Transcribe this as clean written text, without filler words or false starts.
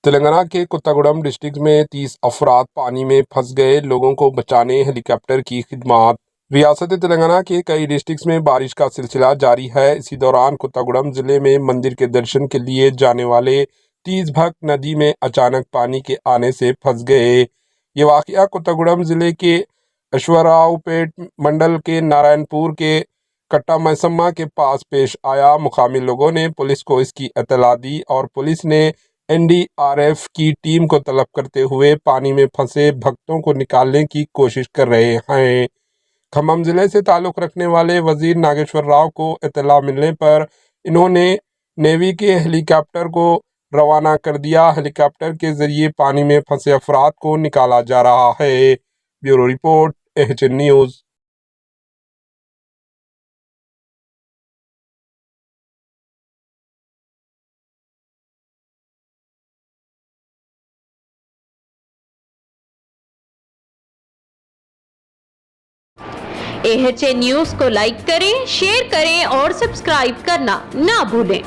तेलंगाना के कोत्तागुड़म डिस्ट्रिक्ट में 30 अफराद पानी में फंस गए। लोगों को बचाने हेलीकॉप्टर की खिदमत। रियासत तेलंगाना के कई डिस्ट्रिक्ट्स में बारिश का सिलसिला जारी है। इसी दौरान कोत्तागुड़म जिले में मंदिर के दर्शन के लिए जाने वाले 30 भक्त नदी में अचानक पानी के आने से फंस गए। ये वाकया कोत्तागुड़म जिले के अश्वरावपेट मंडल के नारायणपुर के कट्टा मैसम्मा के पास पेश आया। मुकामी लोगों ने पुलिस को इसकी इत्तला दी और पुलिस ने एनडीआरएफ की टीम को तलब करते हुए पानी में फंसे भक्तों को निकालने की कोशिश कर रहे हैं। खम्मम जिले से ताल्लुक रखने वाले वजीर नागेश्वर राव को इत्तला मिलने पर इन्होंने नेवी के हेलीकॉप्टर को रवाना कर दिया। हेलीकॉप्टर के जरिए पानी में फंसे अफराद को निकाला जा रहा है। Bureau report, AHN news. AHN news को लाइक करें, शेयर करें और सब्सक्राइब करना ना भूलें।